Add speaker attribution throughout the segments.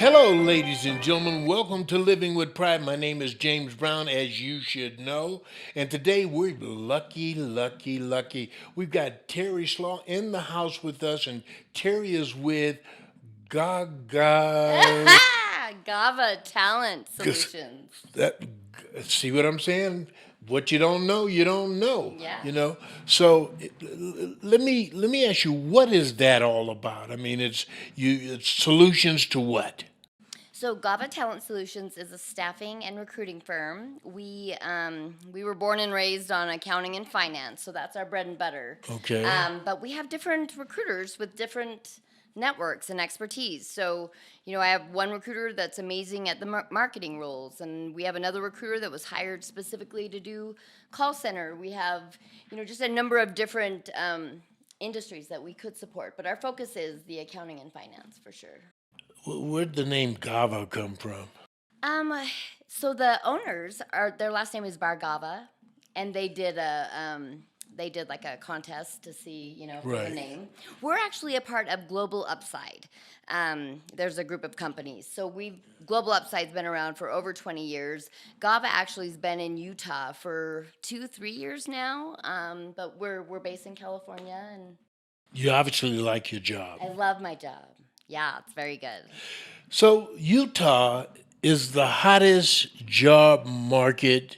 Speaker 1: Hello, ladies and gentlemen. Welcome to Living with Pride. My name is James Brown, as you should know. And today we're lucky. We've got Teri Slaugh in the house with us, and Teri is with Gaga.
Speaker 2: Gava Talent
Speaker 1: 'Cause
Speaker 2: Solutions.
Speaker 1: that, see what I'm saying? What you don't know, you don't know.
Speaker 2: Yeah.
Speaker 1: So let me ask you, what is that all about? I mean, it's solutions to what?
Speaker 2: So Gava Talent Solutions is a staffing and recruiting firm. We were born and raised on accounting and finance, so that's our bread and butter.
Speaker 1: Okay.
Speaker 2: But we have different recruiters with different networks and expertise. So, I have one recruiter that's amazing at the marketing roles, and we have another recruiter that was hired specifically to do call center. We have, just a number of different industries that we could support, but our focus is the accounting and finance for sure.
Speaker 1: Where'd the name Gava come from?
Speaker 2: Um, so the owners are their last name is Bargava, and they did like a contest to see for the
Speaker 1: Right.
Speaker 2: name. We're actually a part of Global Upside. There's a group of companies. So Global Upside's been around for over 20 years. Gava actually has been in Utah for 2-3 years now. But we're based in California, and
Speaker 1: You obviously like your job.
Speaker 2: I love my job. Yeah, it's very good.
Speaker 1: So Utah is the hottest job market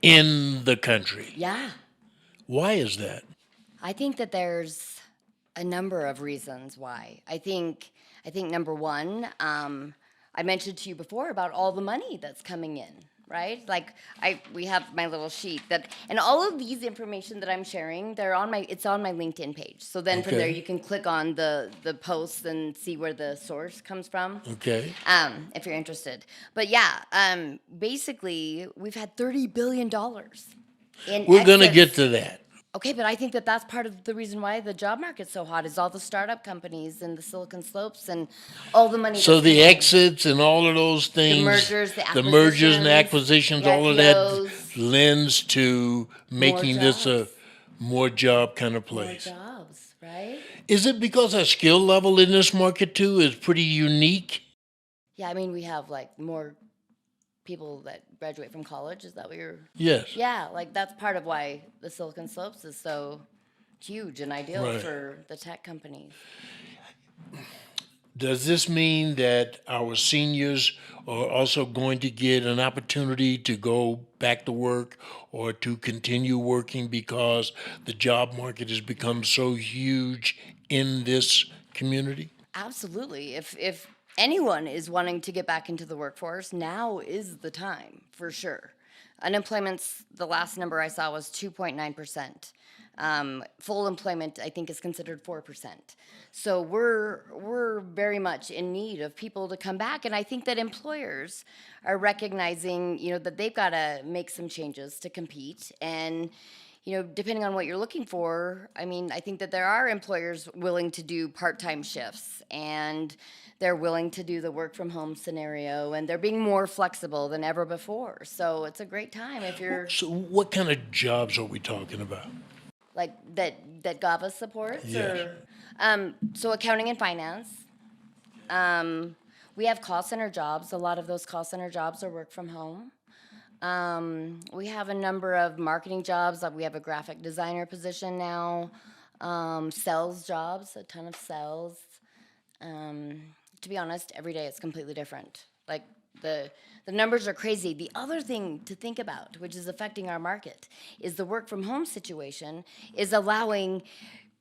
Speaker 1: in the country.
Speaker 2: Yeah.
Speaker 1: Why is that?
Speaker 2: I think that there's a number of reasons why. I think number one, I mentioned to you before about all the money that's coming in, right? Like we have my little sheet and all of these information that I'm sharing, it's on my LinkedIn page. So then from there
Speaker 1: Okay.
Speaker 2: you can click on the posts and see where the source comes from.
Speaker 1: Okay.
Speaker 2: If you're interested. But yeah, basically we've had $30 billion in
Speaker 1: We're going to
Speaker 2: exits.
Speaker 1: get to that.
Speaker 2: Okay, but I think that that's part of the reason why the job market's so hot is all the startup companies and the Silicon Slopes and all the money.
Speaker 1: So
Speaker 2: that's
Speaker 1: the
Speaker 2: coming in.
Speaker 1: exits and all of those things,
Speaker 2: mergers, the
Speaker 1: mergers and
Speaker 2: acquisitions,
Speaker 1: acquisitions,
Speaker 2: the
Speaker 1: all of that
Speaker 2: IPOs.
Speaker 1: lends to making this a
Speaker 2: jobs.
Speaker 1: more job kind of
Speaker 2: More
Speaker 1: place.
Speaker 2: jobs, right?
Speaker 1: Is it because our skill level in this market too is pretty unique?
Speaker 2: Yeah, I mean we have like more people that graduate from college. Is that what you're?
Speaker 1: Yes.
Speaker 2: Yeah, like that's part of why the Silicon Slopes is so huge and ideal
Speaker 1: Right.
Speaker 2: for the tech companies.
Speaker 1: Does this mean that our seniors are also going to get an opportunity to go back to work or to continue working because the job market has become so huge in this community?
Speaker 2: Absolutely. If anyone is wanting to get back into the workforce, now is the time for sure. Unemployment's the last number I saw was 2.9%. Full employment, I think, is considered 4%. So we're very much in need of people to come back, and I think that employers are recognizing, that they've got to make some changes to compete, and depending on what you're looking for, I mean, I think that there are employers willing to do part-time shifts, and they're willing to do the work from home scenario, and they're being more flexible than ever before. So it's a great time if you're
Speaker 1: So, what kind of jobs are we talking about?
Speaker 2: like that Gava supports,
Speaker 1: Yes.
Speaker 2: or so accounting and finance. We have call center jobs. A lot of those call center jobs are work from home. We have a number of marketing jobs. Like we have a graphic designer position now. Sales jobs, a ton of sales. To be honest, every day it's completely different. Like the numbers are crazy. The other thing to think about, which is affecting our market, is the work from home situation is allowing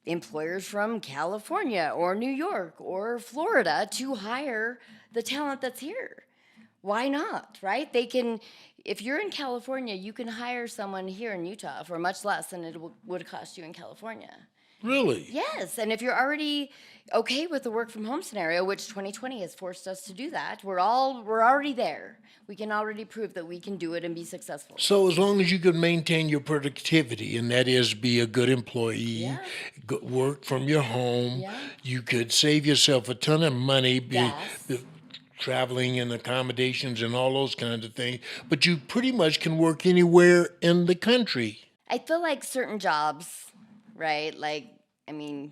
Speaker 2: employers from California or New York or Florida to hire the talent that's here. Why not, right? If you're in California, you can hire someone here in Utah for much less than it would cost you in California.
Speaker 1: Really?
Speaker 2: Yes, and if you're already okay with the work from home scenario, which 2020 has forced us to do that, we're already there. We can already prove that we can do it and be successful.
Speaker 1: So, as long as you can maintain your productivity, and that is be a good employee,
Speaker 2: Yeah.
Speaker 1: work from your home,
Speaker 2: Yeah.
Speaker 1: you could save yourself a ton of money
Speaker 2: Gas.
Speaker 1: traveling and accommodations and all those kinds of things. But you pretty much can work anywhere in the country.
Speaker 2: I feel like certain jobs, right? Like, I mean,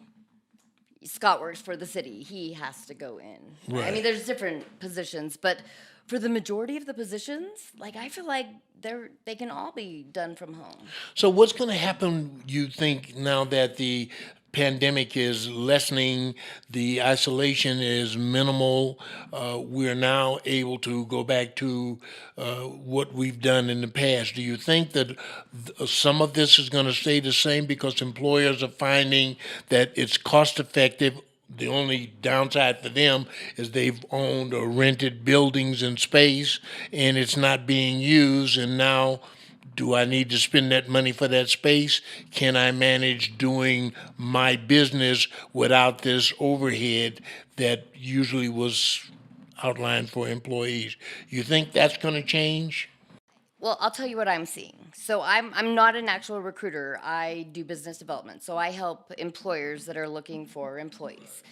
Speaker 2: Scott works for the city. He has to go in. I mean,
Speaker 1: Right.
Speaker 2: there's different positions, but for the majority of the positions, like I feel like they can all be done from home.
Speaker 1: So what's going to happen, you think, now that the pandemic is lessening, the isolation is minimal, we're now able to go back to what we've done in the past? Do you think that some of this is going to stay the same because employers are finding that it's cost effective? The only downside for them is they've owned or rented buildings and space and it's not being used, and now do I need to spend that money for that space? Can I manage doing my business without this overhead that usually was outlined for employees? You think that's going to change?
Speaker 2: Well, I'll tell you what I'm seeing. So I'm not an actual recruiter. I do business development. So I help employers that are looking for employees.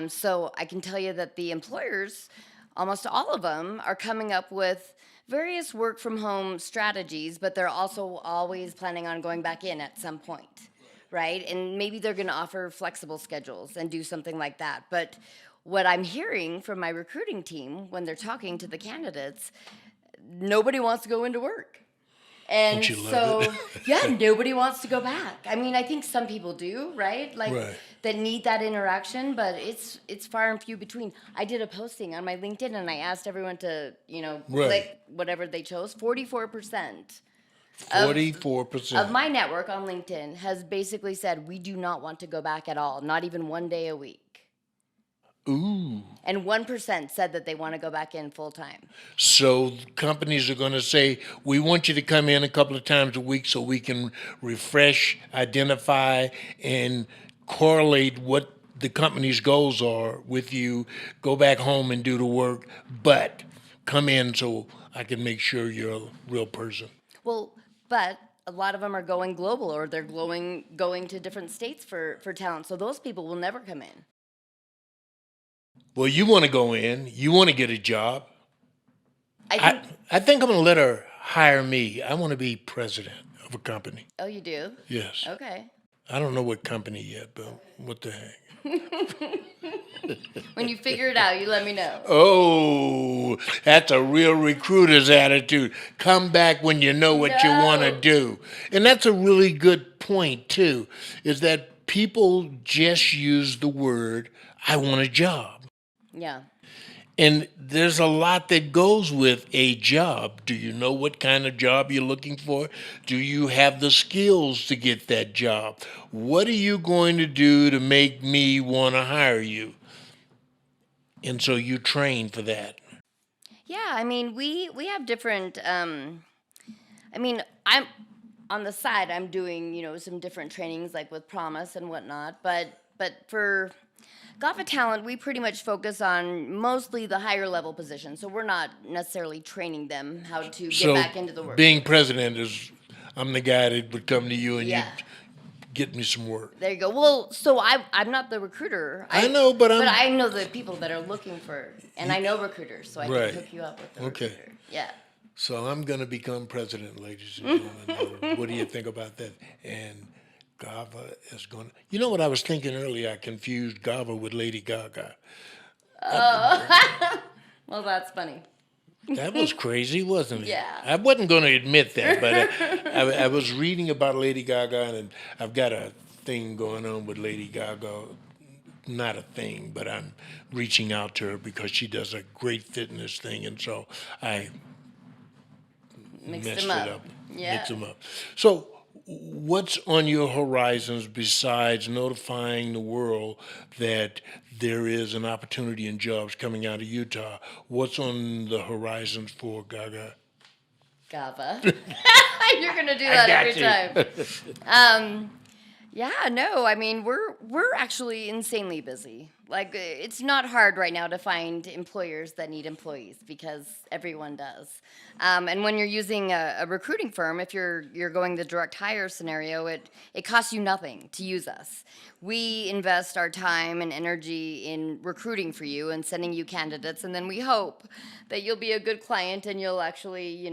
Speaker 2: So I can tell you that the employers, almost all of them, are coming up with various work from home strategies, but they're also always planning on going back in at some point, right? And maybe they're going to offer flexible schedules and do something like that. But what I'm hearing from my recruiting team when they're talking to the candidates, nobody wants to go into work.
Speaker 1: Don't
Speaker 2: And
Speaker 1: you love
Speaker 2: so,
Speaker 1: it?
Speaker 2: yeah, nobody wants to go back. I mean, I think some people do, right? Like
Speaker 1: Right.
Speaker 2: that need that interaction, but it's far and few between. I did a posting on my LinkedIn and I asked everyone to,
Speaker 1: Right.
Speaker 2: click whatever they chose. 44% of
Speaker 1: 44%.
Speaker 2: my network on LinkedIn has basically said we do not want to go back at all, not even one day a week.
Speaker 1: Ooh.
Speaker 2: And 1% said that they want to go back in full time.
Speaker 1: So companies are going to say, we want you to come in a couple of times a week so we can refresh, identify, and correlate what the company's goals are with you. Go back home and do the work, but come in so I can make sure you're a real person.
Speaker 2: Well, but a lot of them are going global or they're going to different states for talent. So those people will never come in.
Speaker 1: Well, you want to go in, you want to get a job.
Speaker 2: I
Speaker 1: I,
Speaker 2: think,
Speaker 1: I think I'm going to let her hire me. I want to be president of a company.
Speaker 2: oh, you do?
Speaker 1: Yes.
Speaker 2: Okay.
Speaker 1: I don't know what company yet, but what the heck.
Speaker 2: When you figure it out, you let me know.
Speaker 1: Oh, that's a real recruiter's attitude. Come back when you know what you want to
Speaker 2: No.
Speaker 1: do. And that's a really good point, too, is that people just use the word, I want a job.
Speaker 2: Yeah.
Speaker 1: And there's a lot that goes with a job. Do you know what kind of job you're looking for? Do you have the skills to get that job? What are you going to do to make me want to hire you? And so you train for that.
Speaker 2: Yeah, I mean, we have different I mean, I'm on the side, I'm doing, some different trainings like with Promise and whatnot, but for Gava Talent, we pretty much focus on mostly the higher level positions. So we're not necessarily training them how to get
Speaker 1: So
Speaker 2: back into the
Speaker 1: being
Speaker 2: workforce.
Speaker 1: president is, I'm the guy that would come to you and
Speaker 2: Yeah.
Speaker 1: you'd get me some work.
Speaker 2: There you go. Well, so I'm not the recruiter.
Speaker 1: I know, but
Speaker 2: but
Speaker 1: I'm
Speaker 2: I know the people that are looking for, and I know recruiters, so I
Speaker 1: right.
Speaker 2: can hook you up with the
Speaker 1: Okay.
Speaker 2: recruiter. Yeah.
Speaker 1: So I'm going to become president, ladies and gentlemen. What do you think about that? And Gava is going to. You know what I was thinking earlier? I confused Gava with Lady Gaga.
Speaker 2: Well, that's funny.
Speaker 1: That was crazy, wasn't it?
Speaker 2: Yeah.
Speaker 1: I wasn't going to admit that, but I was reading about Lady Gaga, and I've got a thing going on with Lady Gaga. Not a thing, but I'm reaching out to her because she does a great fitness thing, and so I
Speaker 2: Mixed
Speaker 1: messed
Speaker 2: them
Speaker 1: it
Speaker 2: up.
Speaker 1: up,
Speaker 2: Yeah.
Speaker 1: mix them up. So, what's on your horizons besides notifying the world that there is an opportunity in jobs coming out of Utah? What's on the horizons for Gaga?
Speaker 2: Gava. You're gonna do that every time. Yeah, no, I mean we're actually insanely busy. Like it's not hard right now to find employers that need employees because everyone does. And when you're using a recruiting firm, if you're going the direct hire scenario, it costs you nothing to use us. We invest our time and energy in recruiting for you and sending you candidates, and then we hope that you'll be a good client and you'll actually,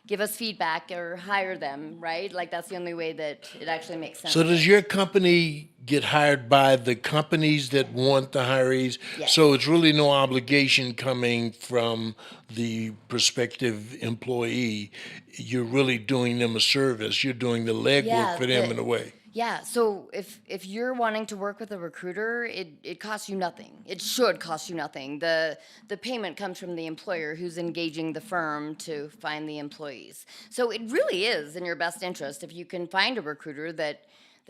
Speaker 2: give us feedback or hire them, right? Like that's the only way that it actually makes sense.
Speaker 1: So, does your company get hired by the companies that want the hirees.
Speaker 2: Yes.
Speaker 1: So it's really no obligation coming from the prospective employee. You're really doing them a service. You're doing the legwork for them in a way.
Speaker 2: Yeah, so if you're wanting to work with a recruiter, it costs you nothing. It should cost you nothing. The payment comes from the employer who's engaging the firm to find the employees. So it really is in your best interest if you can find a recruiter that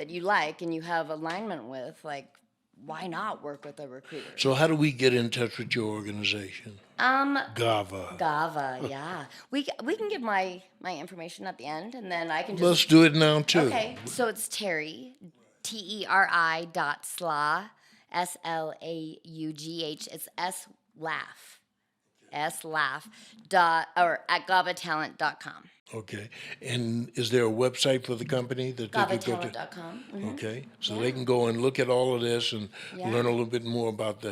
Speaker 2: you like and you have alignment with, like, why not work with a recruiter?
Speaker 1: So how do we get in touch with your organization? Gava.
Speaker 2: Gava, yeah. We can give my information at the end, and then I can just.
Speaker 1: Let's do it now too.
Speaker 2: Okay, so it's Teri, Teri dot Slaugh, Slaugh. It's S laugh dot or at gavatalent.com.
Speaker 1: Okay. And is there a website for the company that they could go to?
Speaker 2: Gavatalent.com.
Speaker 1: Okay, so they can go and look at all of this and
Speaker 2: Yeah.
Speaker 1: learn a little bit more about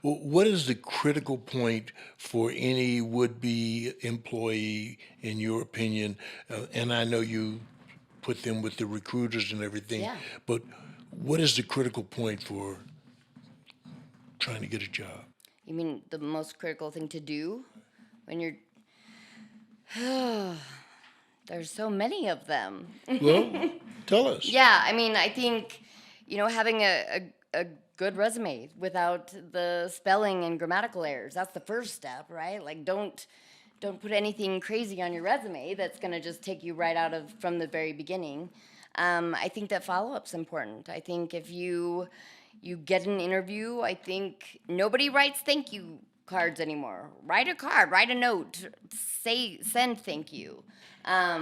Speaker 1: what is the critical point for any would-be employee, in your opinion? And I know you put them with the recruiters and everything,
Speaker 2: Yeah.
Speaker 1: but what is the critical point for trying to get a job?
Speaker 2: You mean the most critical thing to do when you're. There's so many of them.
Speaker 1: Well, tell us.
Speaker 2: Yeah, I mean, I think, having a good resume without the spelling and grammatical errors, that's the first step, right? Like, don't put anything crazy on your resume that's going to just take you right out of from the very beginning. I think that follow-up's important. I think if you get an interview, I think nobody writes thank you cards anymore. Write a card, write a note, send thank you.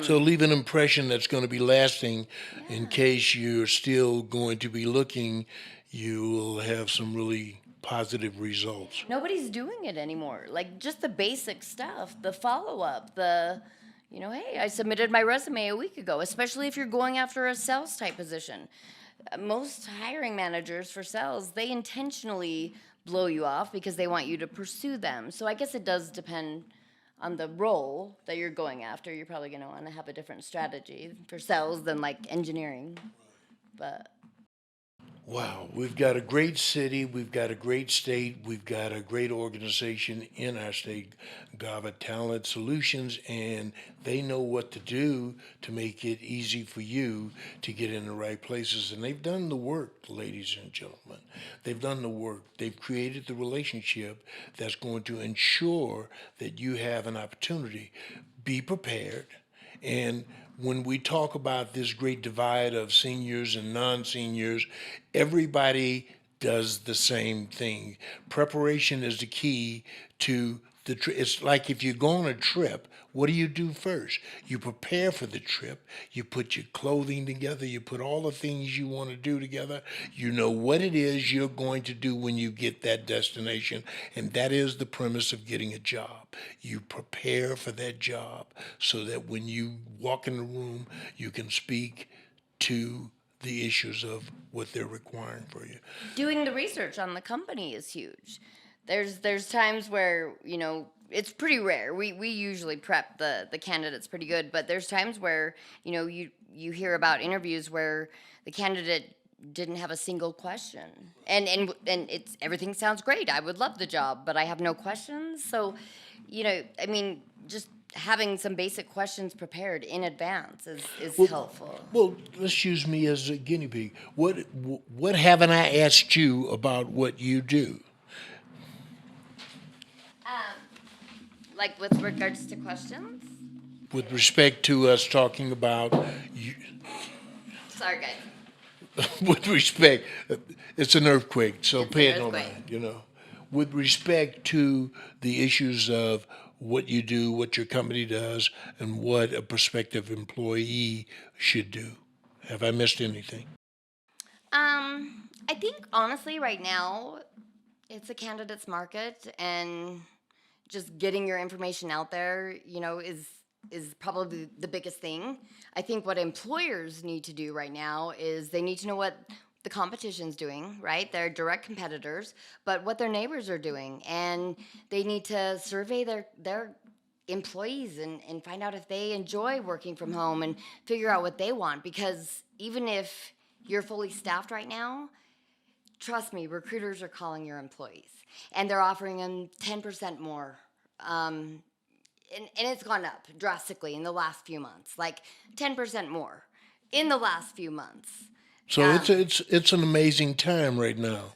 Speaker 1: So leave an impression that's going to be lasting in case you're still going to be looking. You will have some really positive results.
Speaker 2: Nobody's doing it anymore. Like, just the basic stuff, the follow-up, hey, I submitted my resume a week ago, especially if you're going after a sales type position. Most hiring managers for sales, they intentionally blow you off because they want you to pursue them. So I guess it does depend on the role that you're going after. You're probably going to want to have a different strategy for sales than like engineering. But
Speaker 1: Wow, we've got a great city, we've got a great state, we've got a great organization in our state, Gava Talent Solutions, and they know what to do to make it easy for you to get in the right places. And they've done the work, ladies and gentlemen. They've done the work. They've created the relationship that's going to ensure that you have an opportunity. Be prepared. And when we talk about this great divide of seniors and non-seniors, everybody does the same thing. Preparation is the key to the trip. It's like if you go on a trip, what do you do first? You prepare for the trip. You put your clothing together. You put all the things you want to do together. You know what it is you're going to do when you get that destination. And that is the premise of getting a job. You prepare for that job so that when you walk in the room, you can speak to the issues of what they're requiring for you.
Speaker 2: doing the research on the company is huge. There's times where, it's pretty rare. We usually prep the candidates pretty good, but there's times where, you hear about interviews where the candidate didn't have a single question. And it's everything sounds great. I would love the job, but I have no questions. So, I mean, just having some basic questions prepared in advance is helpful.
Speaker 1: Well, let's use me as a guinea pig. What haven't I asked you about what you do?
Speaker 2: Like with regards to questions?
Speaker 1: With respect to us talking about, you,
Speaker 2: Sorry, guys.
Speaker 1: with respect, it's an earthquake, so
Speaker 2: It's
Speaker 1: pay
Speaker 2: an
Speaker 1: it no
Speaker 2: earthquake.
Speaker 1: mind. With respect to the issues of what you do, what your company does, and what a prospective employee should do. Have I missed anything?
Speaker 2: I think honestly, right now, it's a candidate's market, and just getting your information out there, is probably the biggest thing. I think what employers need to do right now is they need to know what the competition's doing, right? They're direct competitors, but what their neighbors are doing, and they need to survey their employees and find out if they enjoy working from home and figure out what they want, because even if you're fully staffed right now, trust me, recruiters are calling your employees and they're offering them 10% more. And it's gone up drastically in the last few months, like 10% more in the last few months.
Speaker 1: So it's an amazing time right now,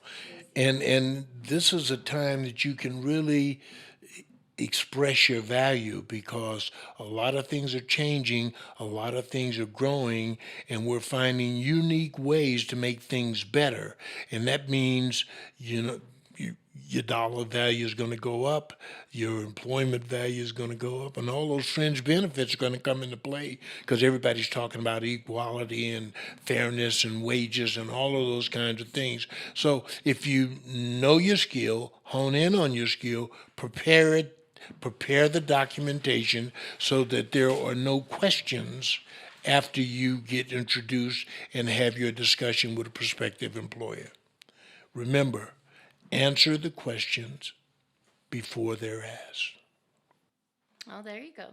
Speaker 1: and this is a time that you can really express your value because a lot of things are changing, a lot of things are growing, and we're finding unique ways to make things better. And that means, you know, you, your dollar value is going to go up, your employment value is going to go up, and all those fringe benefits are going to come into play because everybody's talking about equality and fairness and wages and all of those kinds of things. So if you know your skill, hone in on your skill, prepare the documentation so that there are no questions after you get introduced and have your discussion with a prospective employer. Remember, answer the questions before they're asked.
Speaker 2: Oh, there you go.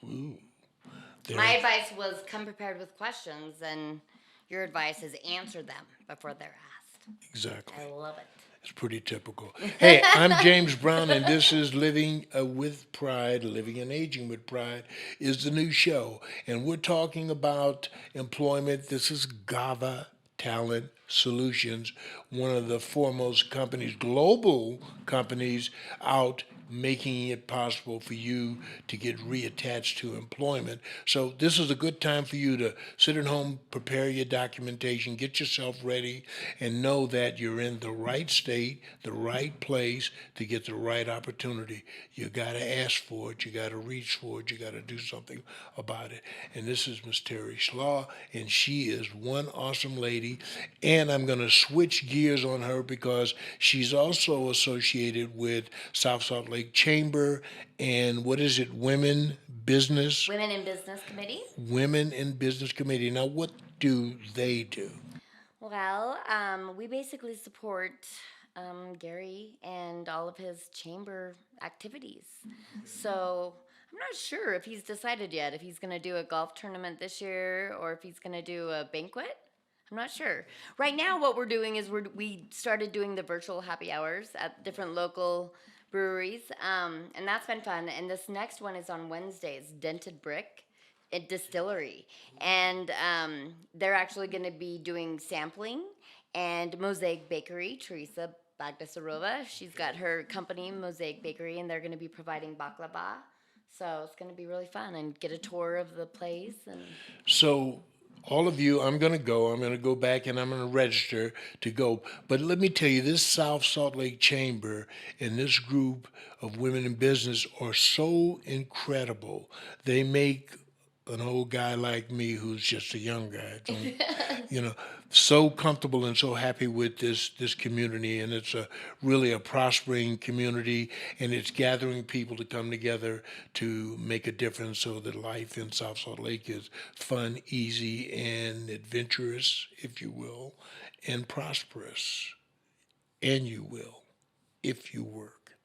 Speaker 1: Ooh,
Speaker 2: My
Speaker 1: there,
Speaker 2: advice was come prepared with questions, and your advice is answer them before they're asked.
Speaker 1: exactly.
Speaker 2: I love it.
Speaker 1: It's pretty typical. Hey, I'm James Brown, and this is Living with Pride, Living and Aging with Pride is the new show. And we're talking about employment. This is Gava Talent Solutions, one of the foremost companies, global companies out making it possible for you to get reattached to employment. So this is a good time for you to sit at home, prepare your documentation, get yourself ready, and know that you're in the right state, the right place to get the right opportunity. You got to ask for it, you got to reach for it, you got to do something about it. And this is Miss Teri Slaugh, and she is one awesome lady. And I'm going to switch gears on her because she's also associated with South Salt Lake Chamber and what is it,
Speaker 2: Women in Business Committee.
Speaker 1: Women in Business Committee. Now, what do they do?
Speaker 2: Well, we basically support Gary and all of his chamber activities. So I'm not sure if he's decided yet if he's going to do a golf tournament this year or if he's going to do a banquet. I'm not sure. Right now, what we're doing is we started doing the virtual happy hours at different local breweries, and that's been fun. And this next one is on Wednesdays, Dented Brick at Distillery, and they're actually going to be doing sampling. And Mosaic Bakery, Teresa Bagdasarova, she's got her company Mosaic Bakery, and they're going to be providing baklava. So it's going to be really fun and get a tour of the place and
Speaker 1: So, all of you, I'm going to go. I'm going to go back and I'm going to register to go. But let me tell you, this South Salt Lake Chamber and this group of women in business are so incredible. They make an old guy like me who's just a young guy, you know, so comfortable and so happy with this community, and it's a really a prospering community, and it's gathering people to come together to make a difference so that life in South Salt Lake is fun, easy, and adventurous, if you will, and prosperous, and you will, if you work.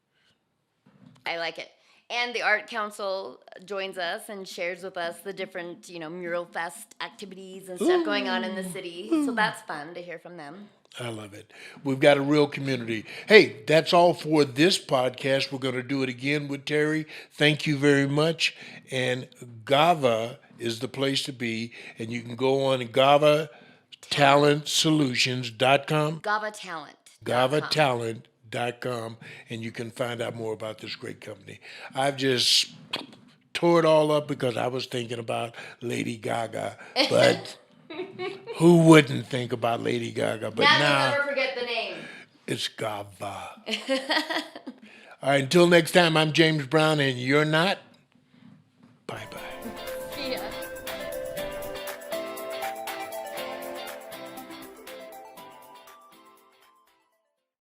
Speaker 2: I like it. And the Art Council joins us and shares with us the different, Mural Fest activities and stuff going on in the city. So that's fun to hear from them.
Speaker 1: I love it. We've got a real community. Hey, that's all for this podcast. We're going to do it again with Teri. Thank you very much. And Gava is the place to be. And you can go on GavaTalentSolutions.com,
Speaker 2: GavaTalent.com.
Speaker 1: GavaTalent.com, and you can find out more about this great company. I've just tore it all up because I was thinking about Lady Gaga, but who wouldn't think about Lady Gaga? But
Speaker 2: Now you'll
Speaker 1: now
Speaker 2: never forget the name.
Speaker 1: it's Gava. All right, until next time, I'm James Brown, and you're not. Bye bye.
Speaker 2: Yeah.